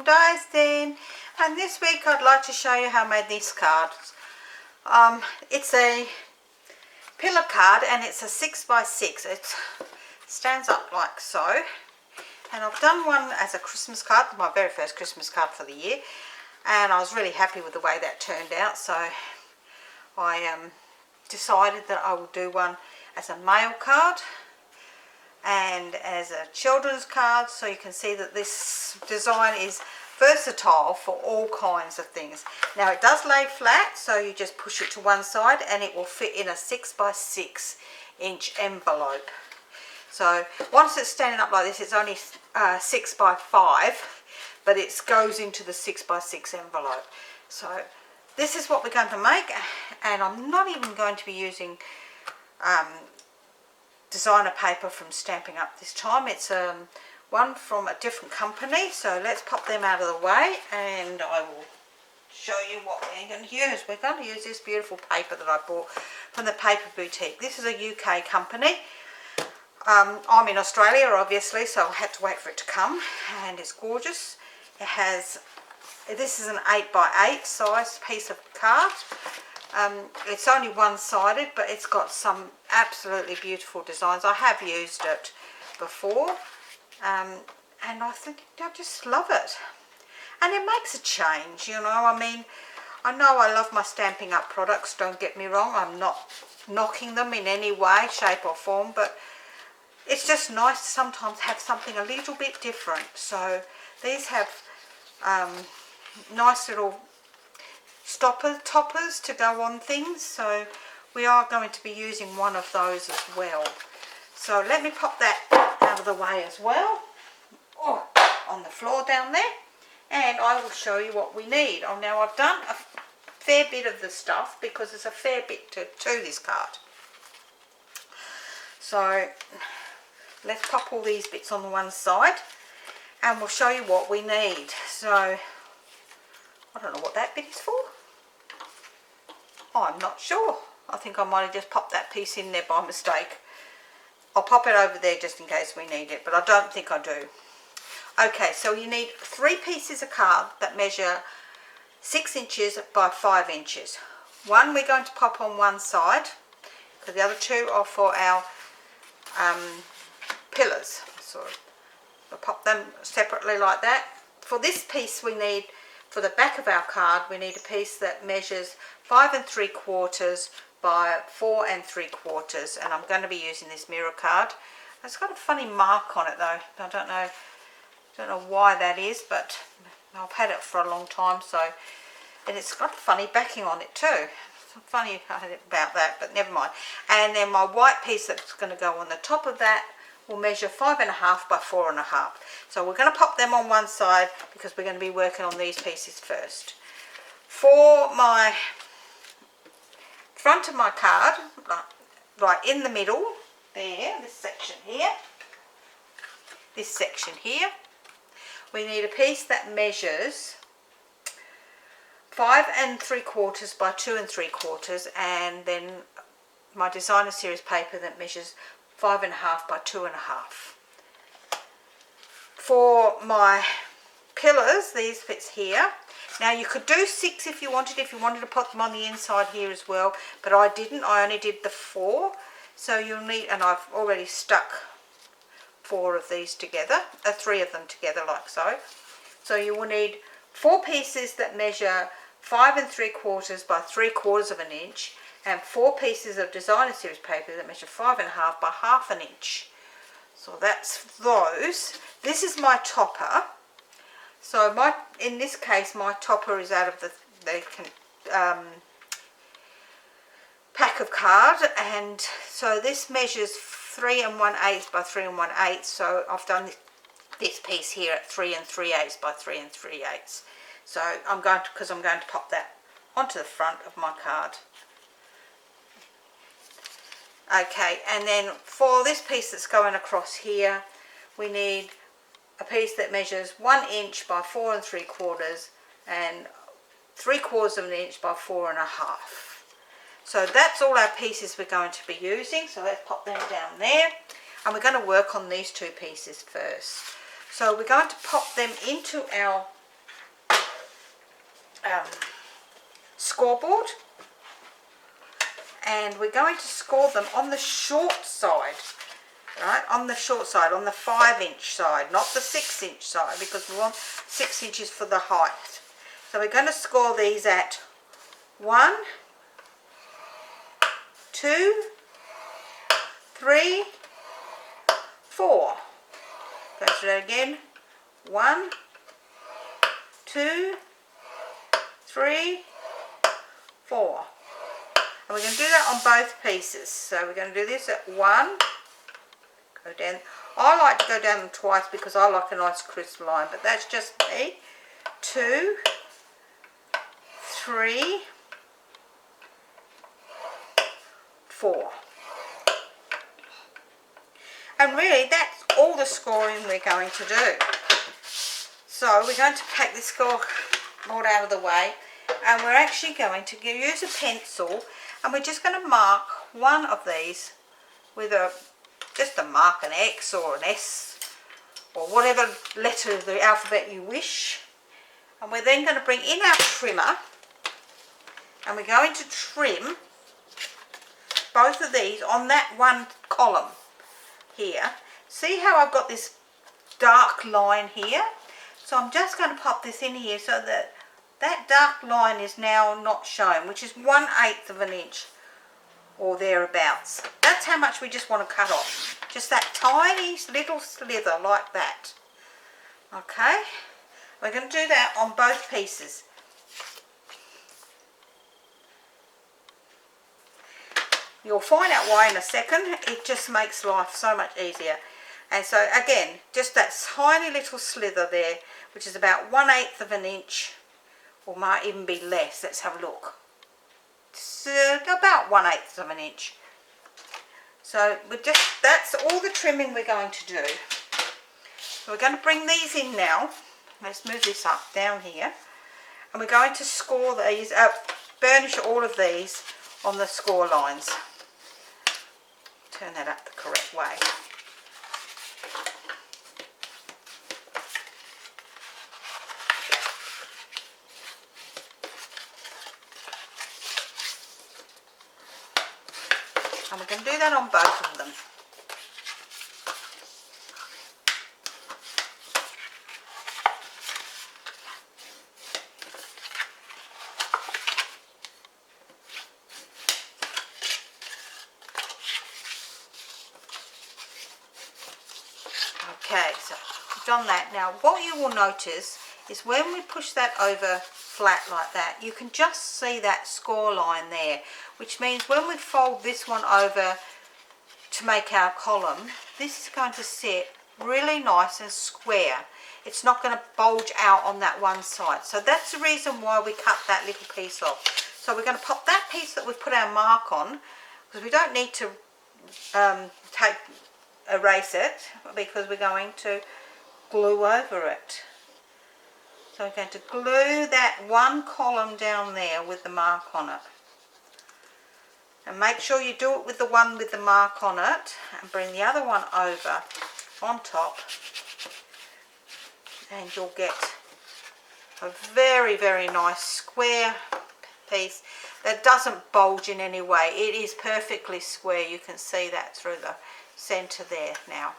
from Diane, and this week I'd like to show you how I made these cards. It's a pillar card and it's a 6x6. It stands up like so, and I've done one as a Christmas card, my very first Christmas card for the year, and I was really happy with the way that turned out, so I decided that I will do one as a mail card and as a children's card, so you can see that this design is versatile for all kinds of things. Now it does lay flat, so you just push it to one side and it will fit in a 6x6 inch envelope. So once it's standing up like this, it's only 6x5, but it goes into the 6x6 envelope. So this is what we're going to make, and I'm not even going to be using designer paper from Stampin' Up this time. It's one from a different company, so let's pop them out of the way and I will show you what we're going to use. We're going to use this beautiful paper that I bought from the Paper Boutique. This is a UK company. I'm in Australia obviously, so I had to wait for it to come, and it's gorgeous. It has, this is an 8x8 size piece of card. It's only one-sided, but it's got some absolutely beautiful designs. I have used it before, and I think I just love it. And it makes a change, you know. I mean, I know I love my Stampin' Up products, don't get me wrong. I'm not knocking them in any way, shape or form, but it's just nice to sometimes have something a little bit different. So these have nice little toppers to go on things, so we are going to be using one of those as well. So let me pop that out of the way as well, on the floor down there, and I will show you what we need. Now I've done a fair bit of the stuff because there's a fair bit to this card. So let's pop all these bits on the one side and we'll show you what we need. So I don't know what that bit is for. I'm not sure. I think I might have just popped that piece in there by mistake. I'll pop it over there just in case we need it, but I don't think I do. Okay, so you need 3 pieces of card that measure 6 inches by 5 inches. One we're going to pop on one side, because the other 2 are for our pillars. So we'll pop them separately like that. For this piece we need, for the back of our card, we need a piece that measures 5 3/4 by 4 3/4, and I'm going to be using this mirror card. It's got a funny mark on it though. I don't know why that is, but I've had it for a long time. So, and it's got a funny backing on it too. It's funny about that, but never mind. And then my white piece that's going to go on the top of that will measure 5 1/2 by 4 1/2. So we're going to pop them on one side because we're going to be working on these pieces first. For my front of my card, right in the middle there, this section here, we need a piece that measures 5 3/4 by 2 3/4, and then my designer series paper that measures 5 1/2 by 2 1/2. For my pillars, these bits here, now you could do 6 if you wanted to put them on the inside here as well, but I didn't. I only did the 4. So you'll need, and I've already stuck 4 of these together, 3 of them together like so. So you will need 4 pieces that measure 5 3/4 by 3/4 of an inch, and 4 pieces of designer series paper that measure 5 1/2 by 1/2 an inch. So that's those. This is my topper. So in this case, my topper is out of the pack of card, and so this measures 3 1/8 by 3 1/8. So I've done this piece here at 3 3/8 by 3 3/8. So I'm going to pop that onto the front of my card. Okay, and then for this piece that's going across here, we need a piece that measures 1 inch by 4 3/4 and 3/4 of an inch by 4 1/2. So that's all our pieces we're going to be using. So let's pop them down there, and we're going to work on these 2 pieces first. So we're going to pop them into our scoreboard, and we're going to score them on the short side, right, on the short side, on the 5-inch side, not the 6-inch side, because we want 6 inches for the height. So we're going to score these at 1, 2, 3, 4. Go through that again. 1, 2, 3, 4. And we're going to do that on both pieces. So we're going to do this at 1, go down. I like to go down them twice because I like a nice crisp line, but that's just me. 2, 3, 4. And really that's all the scoring we're going to do. So we're going to take this scoreboard out of the way, and we're actually going to use a pencil, and we're just going to mark one of these with just a mark, an X or an S or whatever letter of the alphabet you wish. And we're then going to bring in our trimmer, and we're going to trim both of these on that one column here. See how I've got this dark line here? So I'm just going to pop this in here so that that dark line is now not shown, which is 1/8 of an inch or thereabouts. That's how much we just want to cut off. Just that tiny little slither like that. Okay, we're going to do that on both pieces. You'll find out why in a second. It just makes life so much easier. And so again, just that tiny little slither there, which is about 1/8 of an inch, or might even be less. Let's have a look. It's about 1/8 of an inch. So that's all the trimming we're going to do. So we're going to bring these in now. Let's move this up down here, and we're going to score these, burnish all of these on the score lines. Turn that up the correct way. And we're going to do that on both of them. Okay, so we've done that. Now what you will notice is when we push that over flat like that, you can just see that score line there, which means when we fold this one over to make our column, this is going to sit really nice and square. It's not going to bulge out on that one side. So that's the reason why we cut that little piece off. So we're going to pop that piece that we put our mark on, because we don't need to erase it, because we're going to glue over it. So we're going to glue that one column down there with the mark on it. And make sure you do it with the one with the mark on it, and bring the other one over on top, and you'll get a very, very nice square piece that doesn't bulge in any way. It is perfectly square. You can see that through the center there now.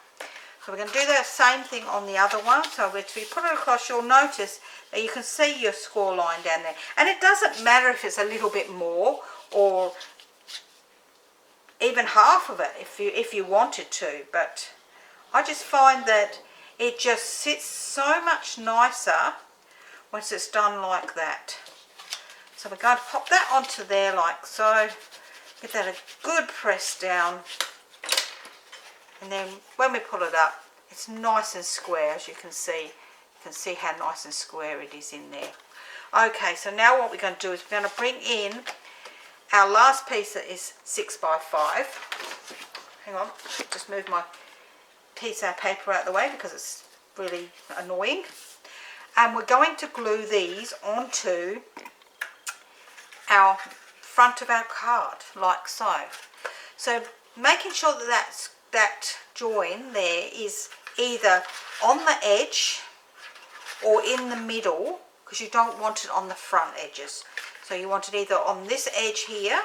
So we're going to do the same thing on the other one. So if we put it across, you'll notice that you can see your score line down there. And it doesn't matter if it's a little bit more or even half of it if you wanted to, but I just find that it just sits so much nicer once it's done like that. So we're going to pop that onto there like so. Get that a good press down. And then when we pull it up, it's nice and square, as you can see. You can see how nice and square it is in there. Okay, so now what we're going to do is we're going to bring in our last piece that is 6 by 5. Hang on, just move my piece of paper out of the way because it's really annoying. And we're going to glue these onto our front of our card, like so. So making sure that that join there is either on the edge or in the middle, because you don't want it on the front edges. So you want it either on this edge here,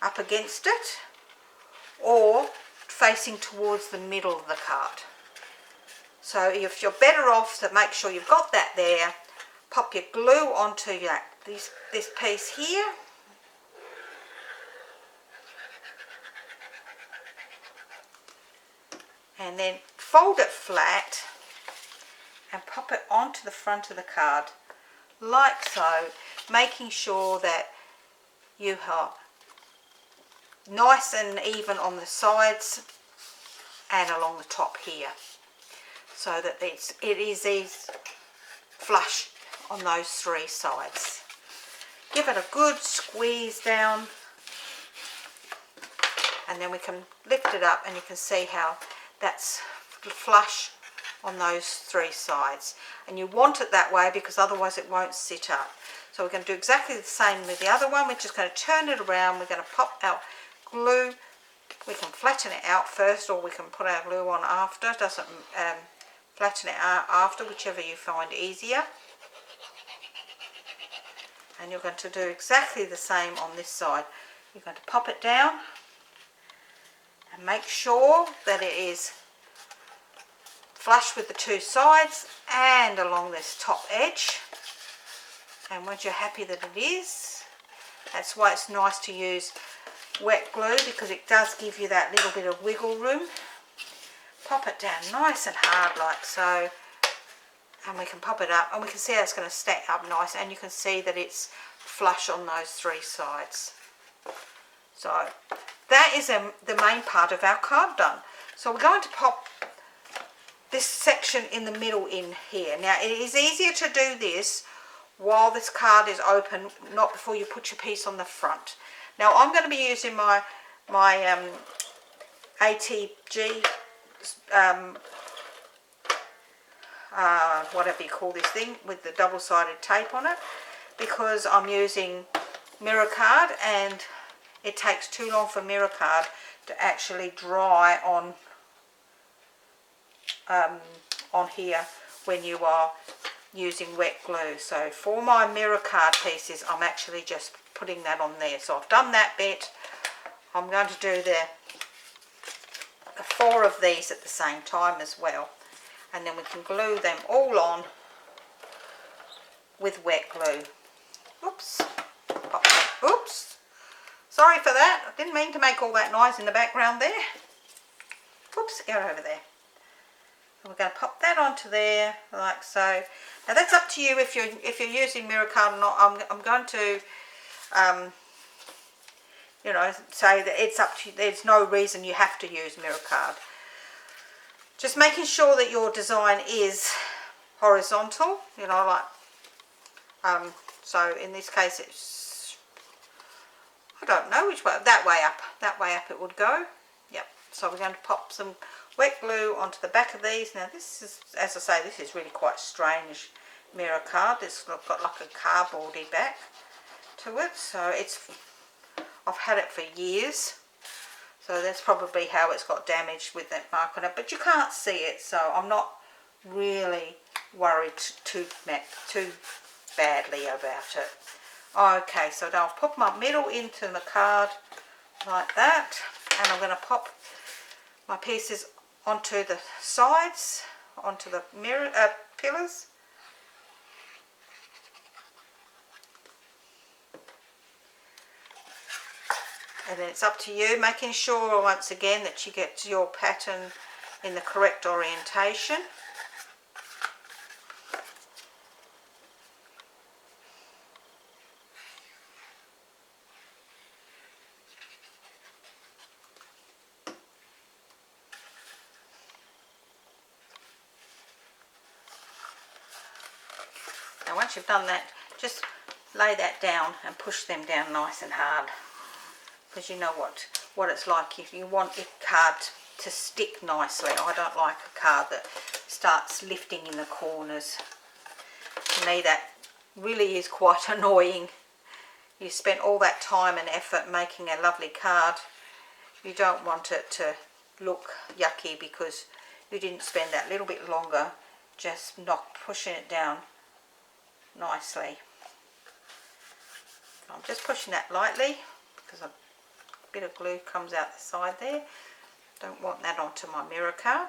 up against it, or facing towards the middle of the card. So if you're better off to make sure you've got that there, pop your glue onto this piece here. And then fold it flat and pop it onto the front of the card like so, making sure that you are nice and even on the sides and along the top here, so that it is flush on those three sides. Give it a good squeeze down, and then we can lift it up and you can see how that's flush on those three sides. And you want it that way because otherwise it won't sit up. So we're going to do exactly the same with the other one. We're just going to turn it around. We're going to pop our glue. We can flatten it out first, or we can put our glue on after. It doesn't flatten it out after, whichever you find easier. And you're going to do exactly the same on this side. You're going to pop it down and make sure that it is flush with the two sides and along this top edge. And once you're happy that it is, that's why it's nice to use wet glue, because it does give you that little bit of wiggle room. Pop it down nice and hard like so, and we can pop it up and we can see how it's going to stack up nice, and you can see that it's flush on those three sides. So that is the main part of our card done. So we're going to pop this section in the middle in here. Now it is easier to do this while this card is open, not before you put your piece on the front. Now I'm going to be using my ATG whatever you call this thing with the double-sided tape on it, because I'm using mirror card and it takes too long for mirror card to actually dry on here when you are using wet glue. So for my mirror card pieces, I'm actually just putting that on there. So I've done that bit. I'm going to do the 4 of these at the same time as well, and then we can glue them all on with wet glue. Oops, oops, sorry for that. I didn't mean to make all that noise in the background there. Oops, get over there. And we're going to pop that onto there like so. Now that's up to you if you're using mirror card or not. I'm going to you know, say that it's up to you. There's no reason you have to use mirror card. Just making sure that your design is horizontal, you know, like so in this case it's, I don't know which way, that way up it would go. Yep. So we're going to pop some wet glue onto the back of these. Now this is, as I say, this is really quite strange mirror card. It's got like a cardboardy back to it, so it's, I've had it for years, so that's probably how it's got damaged with that mark on it, but you can't see it, so I'm not really worried too badly about it. Okay, so now I've put my middle into the card like that, and I'm going to pop my pieces onto the sides, onto the mirror pillars. And then it's up to you, making sure once again that you get your pattern in the correct orientation. Now once you've done that, just lay that down and push them down nice and hard. Because you know what it's like if you want your card to stick nicely. I don't like a card that starts lifting in the corners. To me that really is quite annoying. You spent all that time and effort making a lovely card. You don't want it to look yucky because you didn't spend that little bit longer just not pushing it down nicely. I'm just pushing that lightly because a bit of glue comes out the side there. Don't want that onto my mirror card.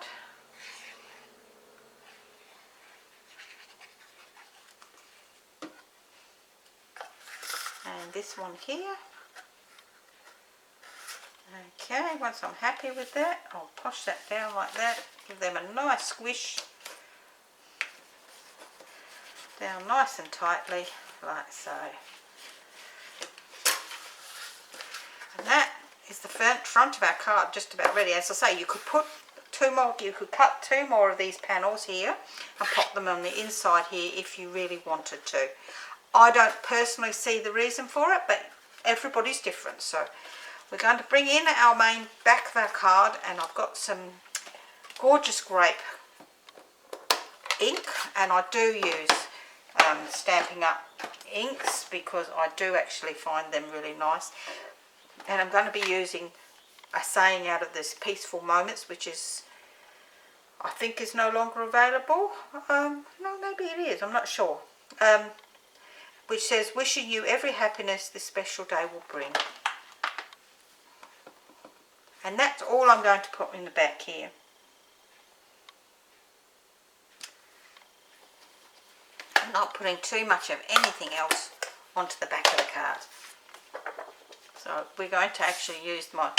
And this one here. Okay, once I'm happy with that, I'll push that down like that. Give them a nice squish. Down nice and tightly, like so. And that is the front of our card just about ready. As I say, you could put you could cut 2 more of these panels here and pop them on the inside here if you really wanted to. I don't personally see the reason for it, but everybody's different. So we're going to bring in our main back of our card, and I've got some gorgeous grape ink, and I do use Stampin' Up inks because I do actually find them really nice. And I'm going to be using a saying out of this Peaceful Moments, which is, I think, is no longer available. No, maybe it is, I'm not sure. Which says, wishing you every happiness this special day will bring. And that's all I'm going to put in the back here. I'm not putting too much of anything else onto the back of the card. So we're going to actually use my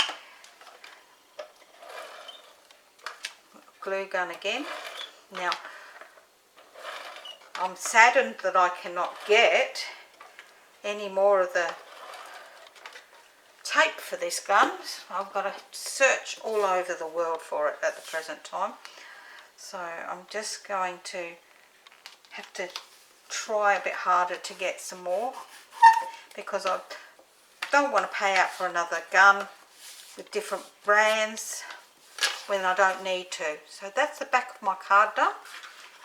glue gun again. Now, I'm saddened that I cannot get any more of the tape for this gun. I've got to search all over the world for it at the present time. So I'm just going to have to try a bit harder to get some more, because I don't want to pay out for another gun with different brands when I don't need to. So that's the back of my card done,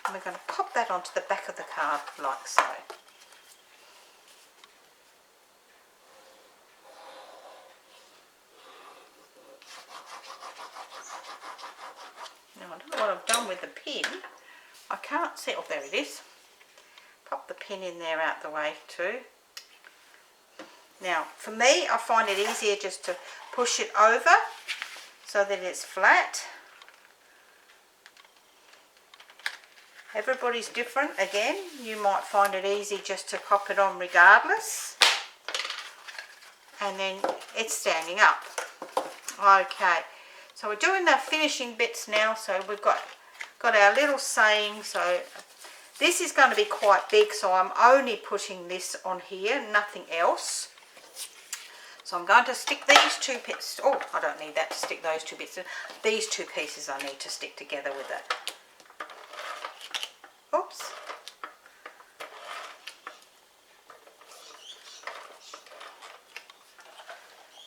and we're going to pop that onto the back of the card like so. Now I don't know what I've done with the pin. I can't see. Oh, there it is. Pop the pin in there out the way too. Now, for me, I find it easier just to push it over so that it's flat. Everybody's different. Again, you might find it easy just to pop it on regardless. And then it's standing up. Okay, so we're doing the finishing bits now. So we've got our little saying. So this is going to be quite big, so I'm only putting this on here, nothing else. So I'm going to stick these 2 bits. Oh, I don't need that to stick those 2 bits. These 2 pieces I need to stick together with it. Oops.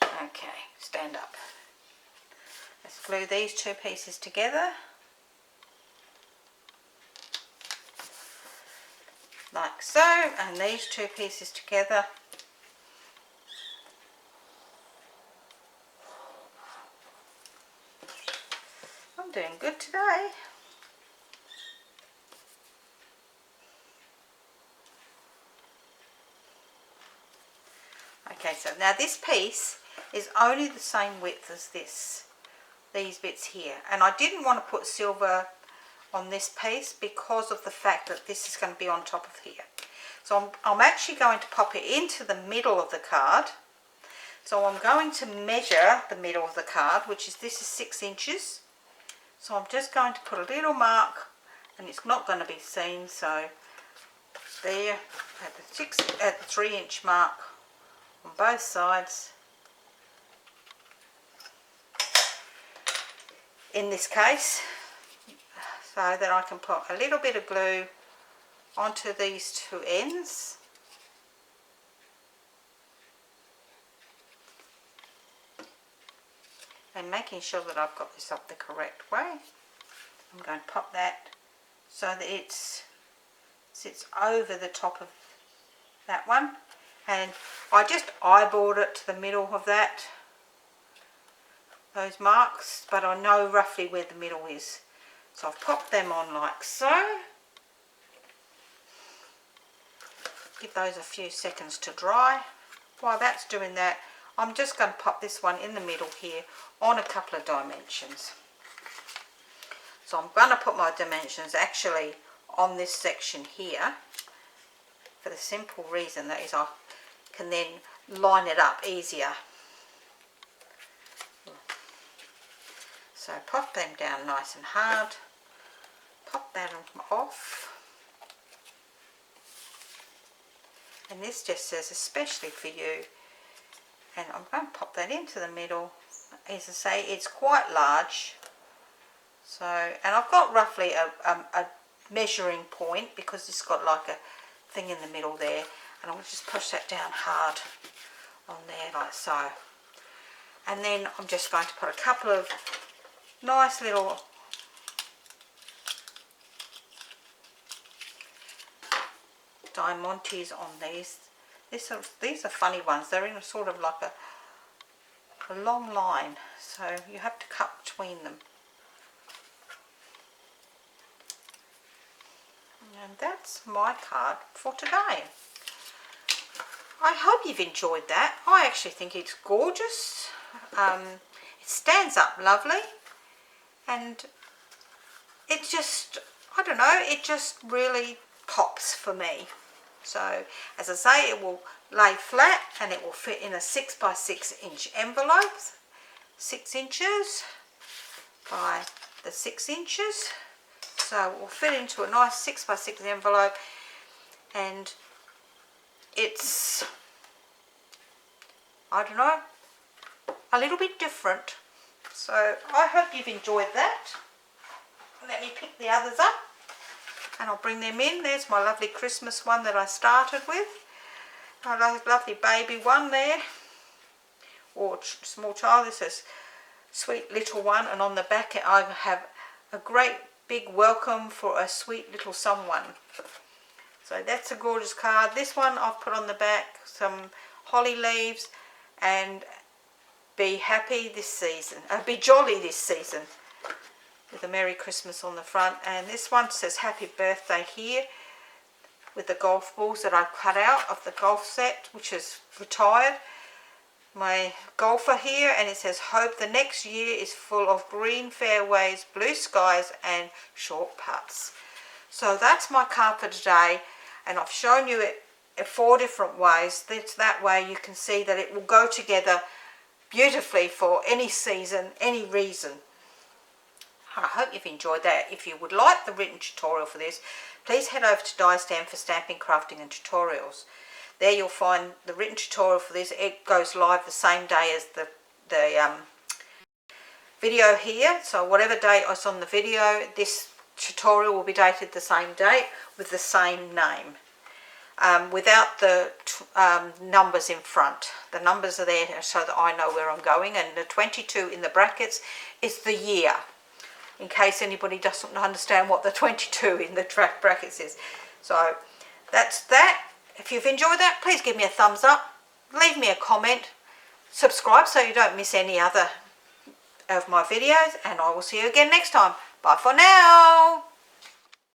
Okay, stand up. Let's glue these 2 pieces together. Like so, and these 2 pieces together. I'm doing good today. Okay, so now this piece is only the same width as these bits here, and I didn't want to put silver on this piece because of the fact that this is going to be on top of here. So I'm actually going to pop it into the middle of the card. So I'm going to measure the middle of the card, which is, this is 6 inches. So I'm just going to put a little mark, and it's not going to be seen. So there at the 3-inch mark on both sides. In this case, so that I can put a little bit of glue onto these 2 ends. And making sure that I've got this up the correct way. I'm going to pop that so that it sits over the top of that one. And I just eyeballed it to the middle of those marks, but I know roughly where the middle is. So I've popped them on like so. give those a few seconds to dry. While that's doing that, I'm just going to pop this one in the middle here on a couple of dimensions. So I'm going to put my dimensions actually on this section here for the simple reason that is I can then line it up easier. So pop them down nice and hard, pop that off, and this just says especially for you, and I'm going to pop that into the middle. As I say, it's quite large, so, and I've got roughly a measuring point because it's got like a thing in the middle there, and I'll just push that down hard on there like so. And then I'm just going to put a couple of nice little diamantes on these. These are funny ones. They're in a sort of like a long line, so you have to cut between them. And that's my card for today. I hope you've enjoyed that. I actually think it's gorgeous. It stands up lovely, and it just, I don't know, it just really pops for me. So as I say, it will lay flat and it will fit in a 6 by 6 inch envelope, 6 inches by the 6 inches. So it will fit into a nice 6 by 6 envelope, and it's, I don't know, a little bit different. So I hope you've enjoyed that. Let me pick the others up and I'll bring them in. There's my lovely Christmas one that I started with. My lovely baby one there, or small child. This is sweet little one, and on the back I have a great big welcome for a sweet little someone. So that's a gorgeous card. This one I've put on the back some holly leaves and be happy this season, be jolly this season, with a Merry Christmas on the front. And this one says happy birthday here with the golf balls that I cut out of the golf set, which is retired. My golfer here, and it says hope the next year is full of green fairways, blue skies and short putts. So that's my card for today, and I've shown you it in 4 different ways. That way you can see that it will go together beautifully for any season, any reason. I hope you've enjoyed that. If you would like the written tutorial for this, please head over to Die Stamp for Stamping, Crafting and Tutorials. There you'll find the written tutorial for this. It goes live the same day as the video here. So whatever date I was on the video, this tutorial will be dated the same date with the same name. Without the numbers in front. The numbers are there so that I know where I'm going, and the 22 in the brackets is the year, in case anybody doesn't understand what the 22 in the brackets is. So that's that. If you've enjoyed that, please give me a thumbs up, leave me a comment, subscribe so you don't miss any other of my videos, and I will see you again next time. Bye for now.